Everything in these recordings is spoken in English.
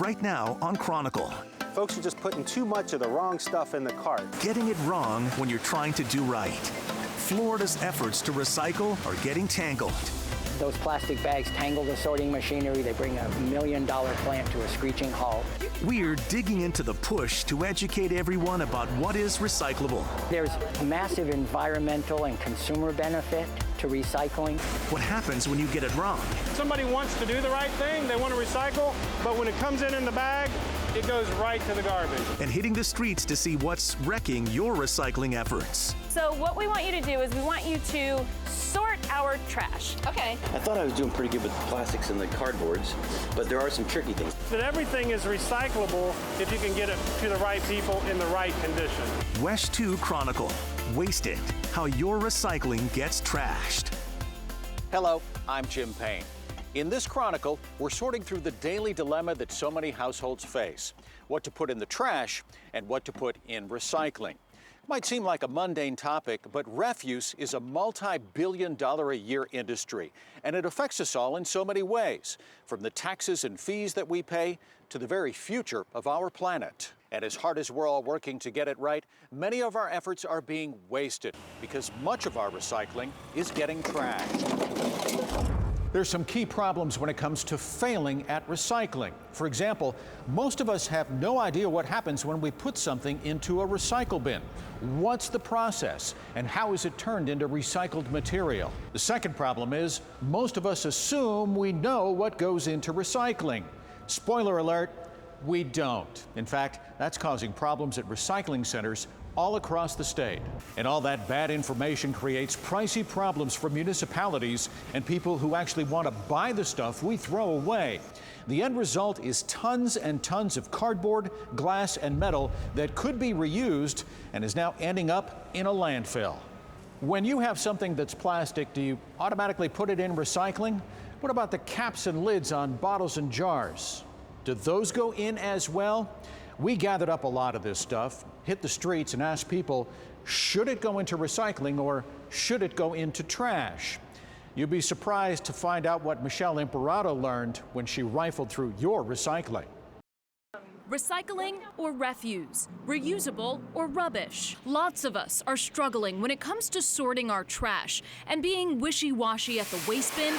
right now on Chronicle. Folks are just putting too much of the wrong stuff in the cart. Getting it wrong when you're trying to do right. Florida's efforts to recycle are getting tangled. Those plastic bags tangle the sorting machinery. They bring $1 million plant to a screeching halt. We're digging into the push to educate everyone about what is recyclable. There's massive environmental and consumer benefit to recycling. What happens when you get it wrong? Somebody wants to do the right thing, they want to recycle, but when it comes in the bag, it goes right to the garbage. And hitting the streets to see what's wrecking your recycling efforts. So what we want you to do is we want you to sort our trash. Okay. I thought I was doing pretty good with the plastics and the cardboards, but there are some tricky things. That everything is recyclable if you can get it to the right people in the right condition. WESH 2 Chronicle. Waste It. How your recycling gets trashed. Hello, I'm Jim Payne. In this Chronicle, we're sorting through the daily dilemma that so many households face. What to put in the trash and what to put in recycling. Might seem like a mundane topic, but refuse is a multi-billion-dollar-a-year industry, and it affects us all in so many ways, from the taxes and fees that we pay to the very future of our planet. And as hard as we're all working to get it right, many of our efforts are being wasted because much of our recycling is getting trashed. There's some key problems when it comes to failing at recycling. For example, most of us have no idea what happens when we put something into a recycle bin. What's the process and how is it turned into recycled material? The second problem is most of us assume we know what goes into recycling. Spoiler alert, we don't. In fact, that's causing problems at recycling centers all across the state. And all that bad information creates pricey problems for municipalities and people who actually want to buy the stuff we throw away. The end result is tons and tons of cardboard, glass, and metal that could be reused and is now ending up in a landfill. When you have something that's plastic, do you automatically put it in recycling? What about the caps and lids on bottles and jars? Do those go in as well? We gathered up a lot of this stuff, hit the streets and asked people, should it go into recycling or should it go into trash? You'd be surprised to find out what Michelle Imperato learned when she rifled through your recycling. Recycling or refuse, reusable or rubbish. Lots of us are struggling when it comes to sorting our trash, and being wishy-washy at the waste bin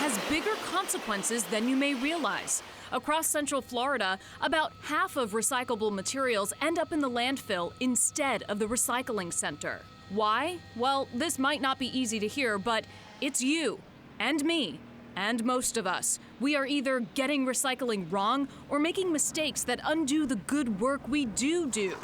has bigger consequences than you may realize. Across Central Florida, about half of recyclable materials end up in the landfill instead of the recycling center. Why? Well, this might not be easy to hear, but it's you and me and most of us. We are either getting recycling wrong or making mistakes that undo the good work we do.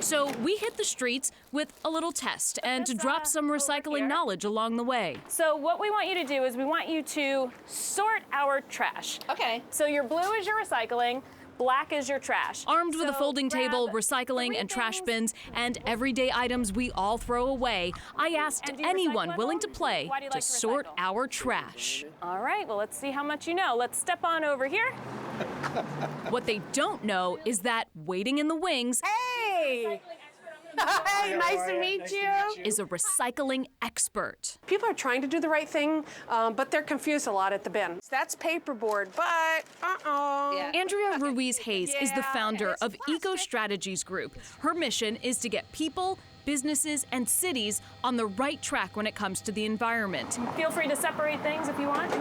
So we hit the streets with a little test and to drop some recycling knowledge along the way. So what we want you to do is we want you to sort our trash. Okay. So your blue is your recycling, black is your trash. Armed with a folding table, recycling and trash bins, and everyday items we all throw away, I asked anyone willing to play to sort our trash. All right, well, let's see how much you know. Let's step on over here. What they don't know is that waiting in the wings Hey! Hey, nice to meet you. Is a recycling expert. People are trying to do the right thing, but they're confused a lot at the bin. That's paperboard, but Yeah. Andrea Ruiz-Hayes is the founder of Eco Strategies Group. Her mission is to get people, businesses, and cities on the right track when it comes to the environment. Feel free to separate things if you want.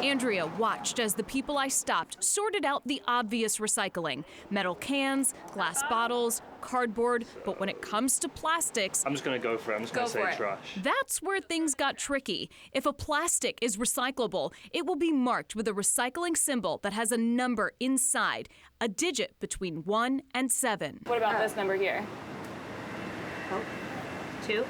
Andrea watched as the people I stopped sorted out the obvious recycling: metal cans, glass bottles, cardboard, but when it comes to plastics, I'm just gonna go for it. I'm just gonna say trash. That's where things got tricky. If a plastic is recyclable, it will be marked with a recycling symbol that has a number inside, a digit between 1 and 7. What about this number here? Two?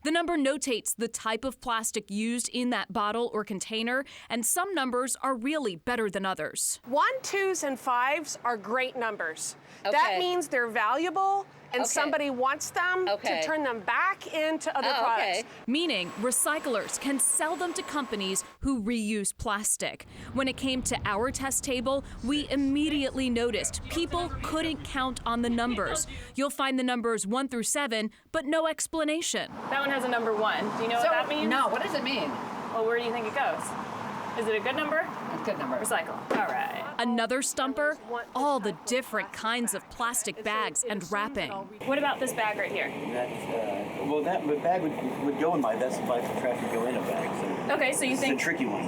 The number notates the type of plastic used in that bottle or container, and some numbers are really better than others. 1, 2s, and 5s are great numbers. Okay. That means they're valuable and somebody wants them to turn them back into other products. Meaning recyclers can sell them to companies who reuse plastic. When it came to our test table, we immediately noticed people couldn't count on the numbers. You'll find the numbers 1 through 7, but no explanation. That one has a number 1. Do you know what that means? No, what does it mean? Well, where do you think it goes? Is it a good number? A good number. Recycle. All right. Another stumper, all the different kinds of plastic bags and wrapping. What about this bag right here? Well, that bag would go in my, that's why the trash would go in a bag. So Okay, so you it's think... a tricky one.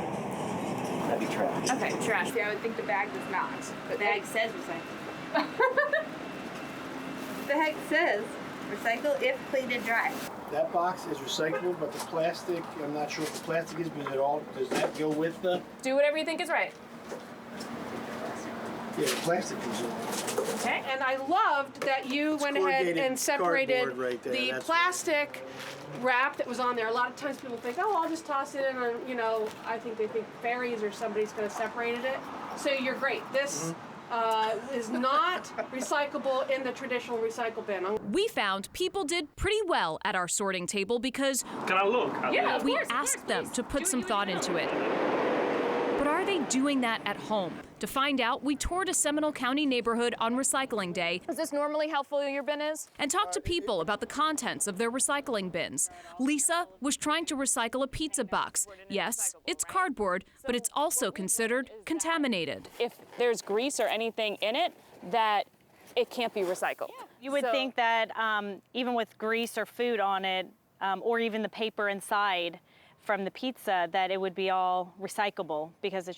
That'd be trash. Okay, trash. See, I would think the bag does not. The bag says recycle. The heck says recycle if cleaned dry. That box is recyclable, but the plastic, I'm not sure what the plastic is, but does that go with the? Do whatever you think is right. Yeah, the plastic goes in. Okay. And I loved that you went ahead and separated right there. the That's plastic wrap that was on there. A lot of times people think, oh, I'll just toss it in, and you know, I think they think fairies or somebody's going to separate it. So you're great. This is not recyclable in the traditional recycle bin. We found people did pretty well at our sorting table because Can I look? Yeah, of we course, asked them to put some thought into it. But are they doing that at home? To find out, we toured a Seminole County neighborhood on Recycling Day. Is this normally how full your bin is? And talked to people about the contents of their recycling bins. Lisa was trying to recycle a pizza box. Yes, it's cardboard, but it's also considered contaminated. If there's grease or anything in it, that it can't be recycled. You would think that even with grease or food on it, or even the paper inside from the pizza, that it would be all recyclable because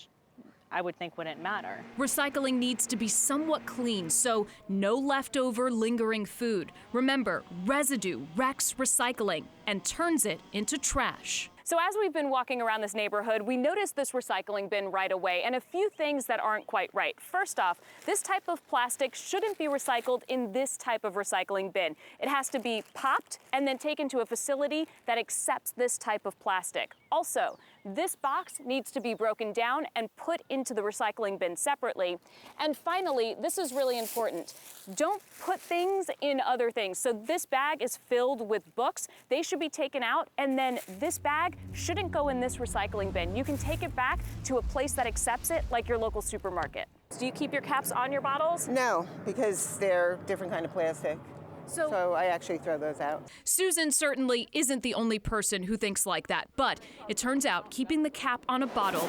I would think wouldn't matter. Recycling needs to be somewhat clean, so no leftover lingering food. Remember, residue wrecks recycling and turns it into trash. So as we've been walking around this neighborhood, we noticed this recycling bin right away and a few things that aren't quite right. First off, this type of plastic shouldn't be recycled in this type of recycling bin. It has to be popped and then taken to a facility that accepts this type of plastic. Also, this box needs to be broken down and put into the recycling bin separately. And finally, this is really important. Don't put things in other things. So this bag is filled with books. They should be taken out, and then this bag shouldn't go in this recycling bin. You can take it back to a place that accepts it, like your local supermarket. Do you keep your caps on your bottles? No, because they're different kind of plastic. So I actually throw those out. Susan certainly isn't the only person who thinks like that, but it turns out keeping the cap on a bottle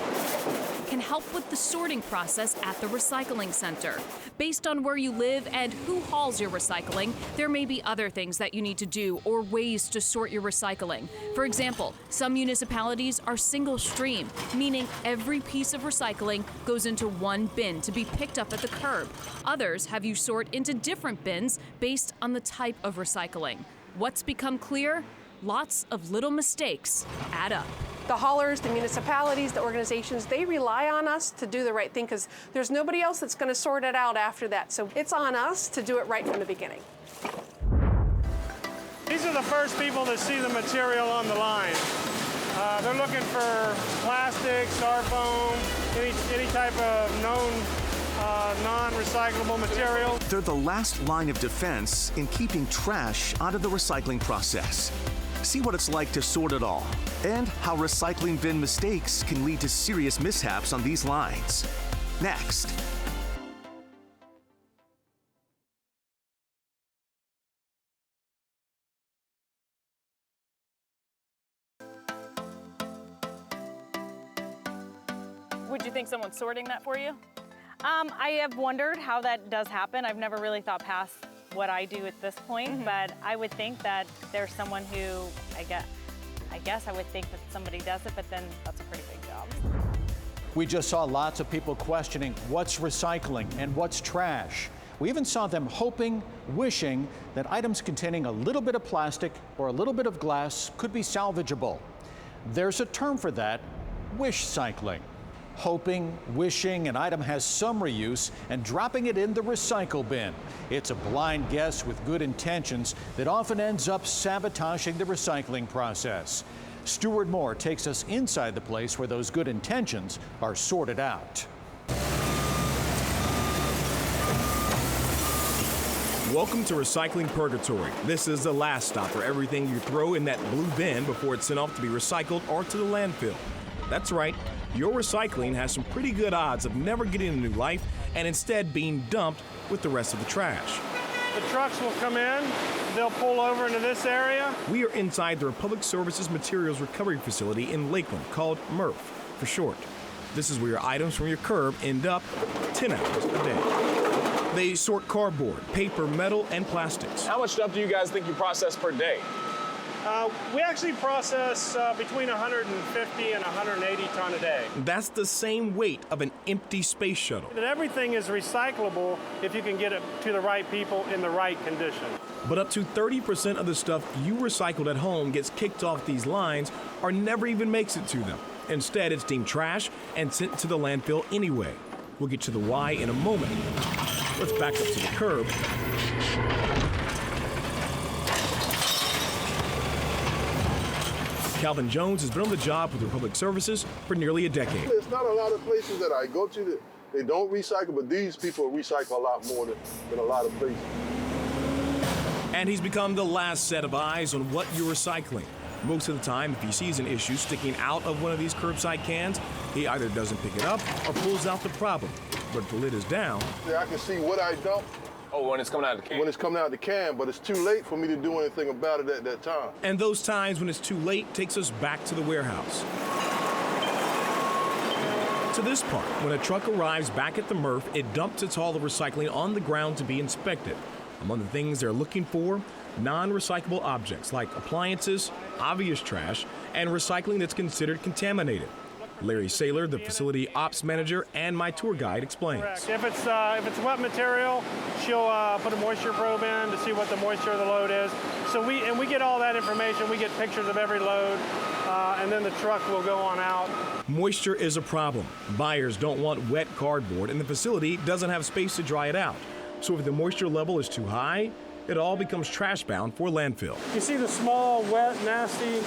can help with the sorting process at the recycling center. Based on where you live and who hauls your recycling, there may be other things that you need to do or ways to sort your recycling. For example, some municipalities are single stream, meaning every piece of recycling goes into one bin to be picked up at the curb. Others have you sort into different bins based on the type of recycling. What's become clear? Lots of little mistakes add up. The haulers, the municipalities, the organizations, they rely on us to do the right thing because there's nobody else that's going to sort it out after that. So it's on us to do it right from the beginning. These are the first people that see the material on the line. They're looking for plastic, styrofoam, any type of known non-recyclable material. They're the last line of defense in keeping trash out of the recycling process. See what it's like to sort it all, and how recycling bin mistakes can lead to serious mishaps on these lines. Next. Would you think someone's sorting that for you? I have wondered how that does happen. I've never really thought past what I do at this point, but I would think that there's someone who, I guess I would think that somebody does it, but then that's a pretty big job. We just saw lots of people questioning what's recycling and what's trash. We even saw them hoping, wishing that items containing a little bit of plastic or a little bit of glass could be salvageable. There's a term for that, wish cycling. Hoping, wishing an item has some reuse and dropping it in the recycle bin. It's a blind guess with good intentions that often ends up sabotaging the recycling process. Stuart Moore takes us inside the place where those good intentions are sorted out. Welcome to Recycling Purgatory. This is the last stop for everything you throw in that blue bin before it's sent off to be recycled or to the landfill. That's right. Your recycling has some pretty good odds of never getting a new life and instead being dumped with the rest of the trash. The trucks will come in, they'll pull over into this area. We are inside the Republic Services Materials Recovery Facility in Lakeland, called MRF for short. This is where your items from your curb end up 10 hours a day. They sort cardboard, paper, metal, and plastics. How much stuff do you guys think you process per day? We actually process between 150 and 180 ton a day. That's the same weight of an empty space shuttle. And everything is recyclable if you can get it to the right people in the right condition. But up to 30% of the stuff you recycled at home gets kicked off these lines or never even makes it to them. Instead, it's deemed trash and sent to the landfill anyway. We'll get to the why in a moment. Let's back up to the curb. Calvin Jones has been on the job with Republic Services for nearly a decade. There's not a lot of places that I go to that they don't recycle, but these people recycle a lot more than a lot of places. And he's become the last set of eyes on what you're recycling. Most of the time, if he sees an issue sticking out of one of these curbside cans, he either doesn't pick it up or pulls out the problem. But if the lid is down, I can see what I dump. Oh, when it's coming out of the can? When it's coming out of the can, but it's too late for me to do anything about it at that time. And those times when it's too late takes us back to the warehouse. To this part, when a truck arrives back at the MRF, it dumps its haul of recycling on the ground to be inspected. Among the things they're looking for, non-recyclable objects like appliances, obvious trash, and recycling that's considered contaminated. Larry Saylor, the facility ops manager and my tour guide, explains. If it's wet material, she'll put a moisture probe in to see what the moisture of the load is. So we get all that information. We get pictures of every load, and then the truck will go on out. Moisture is a problem. Buyers don't want wet cardboard, and the facility doesn't have space to dry it out. So if the moisture level is too high, it all becomes trash bound for landfill. You see the small, wet, nasty,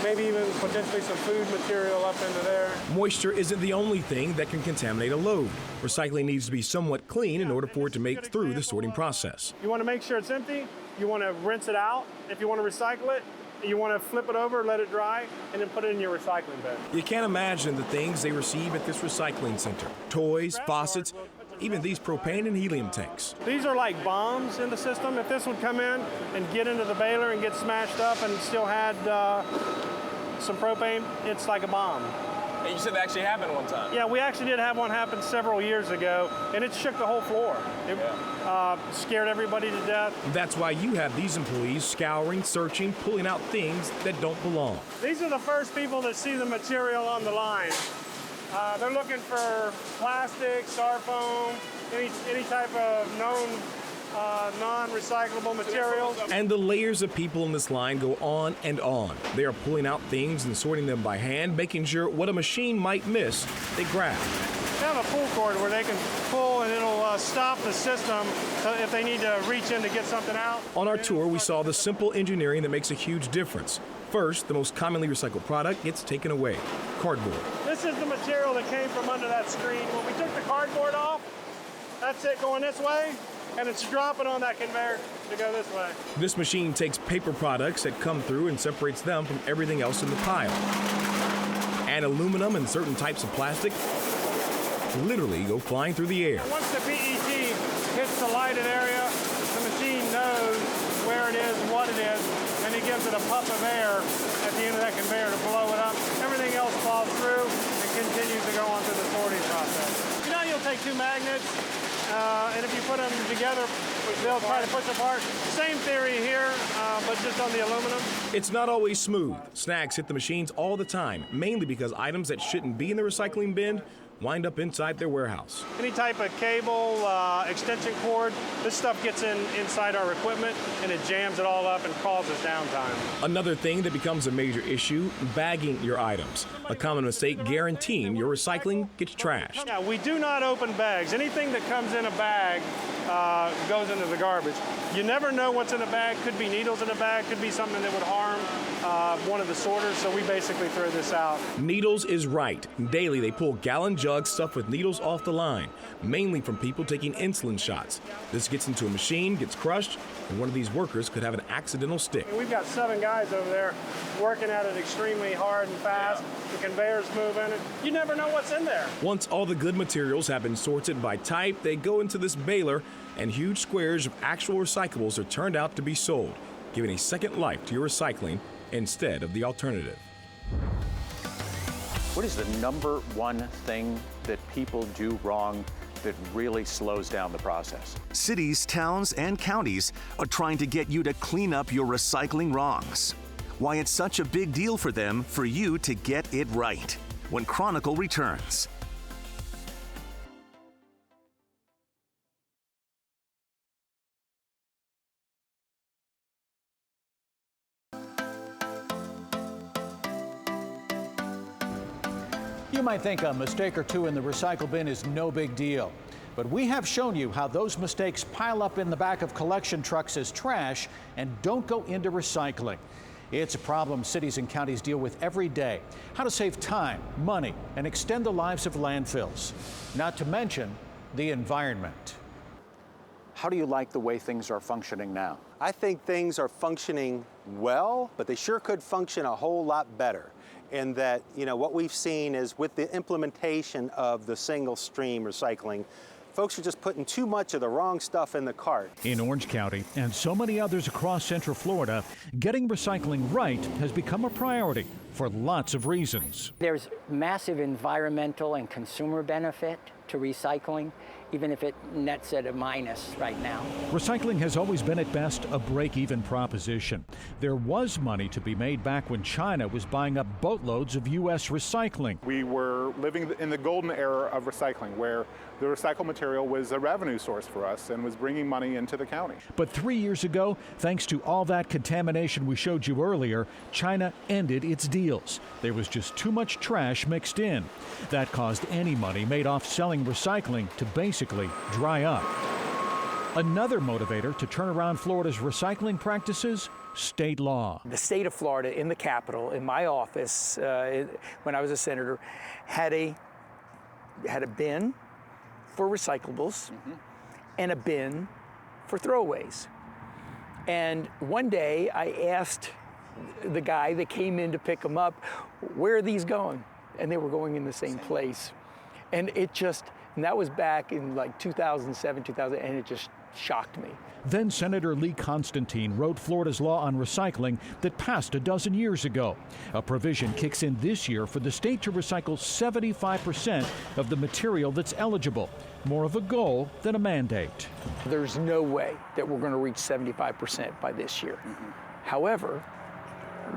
maybe even potentially some food material up into there. Moisture isn't the only thing that can contaminate a load. Recycling needs to be somewhat clean in order for it to make through the sorting process. You want to make sure it's empty. You want to rinse it out. If you want to recycle it, you want to flip it over, let it dry, and then put it in your recycling bin. You can't imagine the things they receive at this recycling center. Toys, faucets, even these propane and helium tanks. These are like bombs in the system. If this would come in and get into the baler and get smashed up and still had some propane, it's like a bomb. And you said that actually happened one time. Yeah, we actually did have one happen several years ago, and it shook the whole floor. It scared everybody to death. That's why you have these employees scouring, searching, pulling out things that don't belong. These are the first people that see the material on the line. They're looking for plastic, styrofoam, any type of known non-recyclable materials. And the layers of people in this line go on and on. They are pulling out things and sorting them by hand, making sure what a machine might miss, they grab. They have a pull cord where they can pull and it'll stop the system if they need to reach in to get something out. On our tour, we saw the simple engineering that makes a huge difference. First, the most commonly recycled product gets taken away, cardboard. This is the material that came from under that screen. When we took the cardboard off, that's it going this way, and it's dropping on that conveyor to go this way. This machine takes paper products that come through and separates them from everything else in the pile. And aluminum and certain types of plastic literally go flying through the air. Once the PET hits the lighted area, the machine knows where it is, what it is, and it gives it a puff of air at the end of that conveyor to blow it up. Everything else falls through and continues to go on through the sorting process. You know, you'll take two magnets, and if you put them together, they'll try to push apart. Same theory here, but just on the aluminum. It's not always smooth. Snags hit the machines all the time, mainly because items that shouldn't be in the recycling bin wind up inside their warehouse. Any type of cable, extension cord, this stuff gets inside our equipment and it jams it all up and causes downtime. Another thing that becomes a major issue, bagging your items. A common mistake guaranteeing your recycling gets trashed. Yeah, we do not open bags. Anything that comes in a bag goes into the garbage. You never know what's in a bag. Could be needles in a bag, could be something that would harm one of the sorters, so we basically throw this out. Needles is right. Daily they pull gallon jugs stuffed with needles off the line, mainly from people taking insulin shots. This gets into a machine, gets crushed, and one of these workers could have an accidental stick. We've got 7 guys over there working at it extremely hard and fast. The conveyor's moving. You never know what's in there. Once all the good materials have been sorted by type, they go into this baler, and huge squares of actual recyclables are turned out to be sold, giving a second life to your recycling instead of the alternative. What is the number one thing that people do wrong that really slows down the process? Cities, towns, and counties are trying to get you to clean up your recycling wrongs. Why it's such a big deal for them for you to get it right. When Chronicle returns. You might think a mistake or two in the recycle bin is no big deal, but we have shown you how those mistakes pile up in the back of collection trucks as trash and don't go into recycling. It's a problem cities and counties deal with every day. How to save time, money, and extend the lives of landfills. Not to mention the environment. How do you like the way things are functioning now? I think things are functioning well, but they sure could function a whole lot better. In that, what we've seen is with the implementation of the single stream recycling, folks are just putting too much of the wrong stuff in the cart. In Orange County and so many others across Central Florida, getting recycling right has become a priority for lots of reasons. There's massive environmental and consumer benefit to recycling, even if it nets at a minus right now. Recycling has always been at best a break-even proposition. There was money to be made back when China was buying up boatloads of U.S. recycling. We were living in the golden era of recycling, where the recycled material was a revenue source for us and was bringing money into the county. But 3 years ago, thanks to all that contamination we showed you earlier, China ended its deals. There was just too much trash mixed in. That caused any money made off selling recycling to basically dry up. Another motivator to turn around Florida's recycling practices, state law. The state of Florida, in the Capitol, in my office, when I was a senator, had a bin for recyclables and a bin for throwaways. And one day I asked the guy that came in to pick them up, where are these going? And they were going in the same place. And that was back in like 2007, 2000, and it just shocked me. Then Senator Lee Constantine wrote Florida's law on recycling that passed a dozen years ago. A provision kicks in this year for the state to recycle 75% of the material that's eligible. More of a goal than a mandate. There's no way that we're going to reach 75% by this year. However,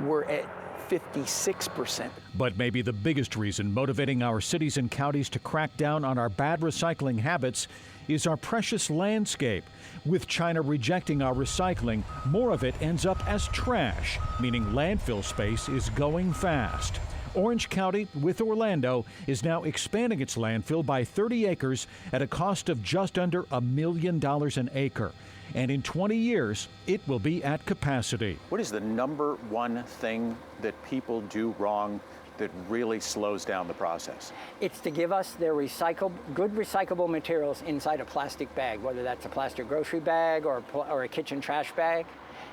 we're at 56%. But maybe the biggest reason motivating our cities and counties to crack down on our bad recycling habits is our precious landscape. With China rejecting our recycling, more of it ends up as trash, meaning landfill space is going fast. Orange County, with Orlando, is now expanding its landfill by 30 acres at a cost of just under $1 million an acre. And in 20 years, it will be at capacity. What is the number one thing that people do wrong that really slows down the process? It's to give us their good recyclable materials inside a plastic bag, whether that's a plastic grocery bag or a kitchen trash bag.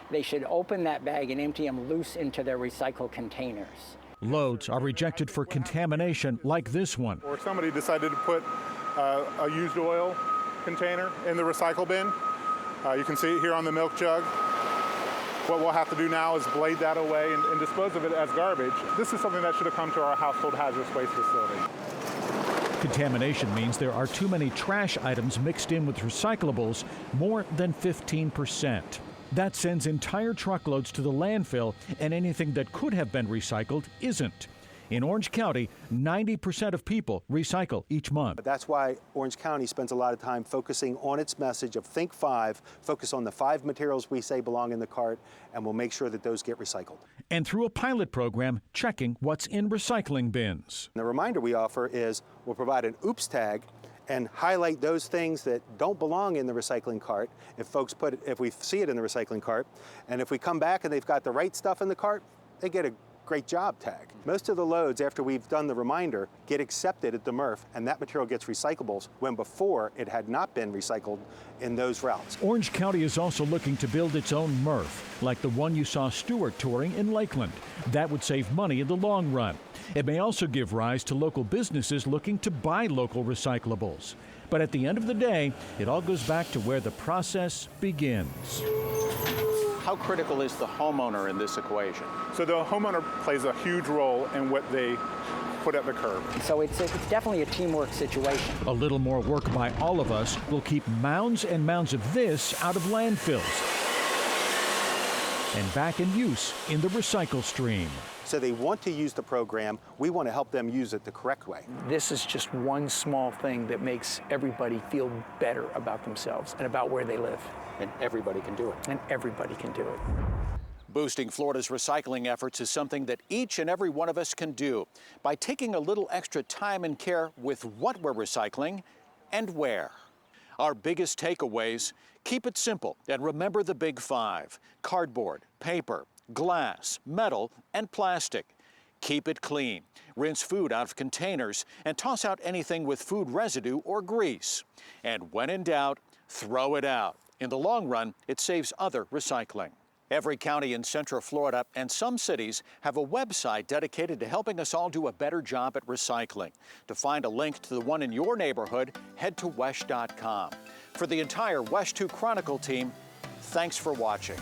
They should open that bag and empty them loose into their recycled containers. Loads are rejected for contamination like this one. Or somebody decided to put a used oil container in the recycle bin. You can see it here on the milk jug. What we'll have to do now is blade that away and dispose of it as garbage. This is something that should have come to our household hazardous waste facility. Contamination means there are too many trash items mixed in with recyclables, more than 15%. That sends entire truckloads to the landfill, and anything that could have been recycled isn't. In Orange County, 90% of people recycle each month. That's why Orange County spends a lot of time focusing on its message of Think 5, focus on the 5 materials we say belong in the cart, and we'll make sure that those get recycled. And through a pilot program, checking what's in recycling bins. The reminder we offer is we'll provide an oops tag and highlight those things that don't belong in the recycling cart if we see it in the recycling cart. And if we come back and they've got the right stuff in the cart, they get a great job tag. Most of the loads, after we've done the reminder, get accepted at the MRF, and that material gets recyclables when before it had not been recycled in those routes. Orange County is also looking to build its own MRF, like the one you saw Stewart touring in Lakeland. That would save money in the long run. It may also give rise to local businesses looking to buy local recyclables. But at the end of the day, it all goes back to where the process begins. How critical is the homeowner in this equation? So the homeowner plays a huge role in what they put at the curb. So it's definitely a teamwork situation. A little more work by all of us will keep mounds and mounds of this out of landfills and back in use in the recycle stream. So they want to use the program. We want to help them use it the correct way. This is just one small thing that makes everybody feel better about themselves and about where they live. And everybody can do it. And everybody can do it. Boosting Florida's recycling efforts is something that each and every one of us can do by taking a little extra time and care with what we're recycling and where. Our biggest takeaways: keep it simple and remember the big five: cardboard, paper, glass, metal, and plastic. Keep it clean. Rinse food out of containers and toss out anything with food residue or grease. And when in doubt, throw it out. In the long run, it saves other recycling. Every county in Central Florida and some cities have a website dedicated to helping us all do a better job at recycling. To find a link to the one in your neighborhood, head to wesh.com. For the entire WESH 2 Chronicle team, thanks for watching.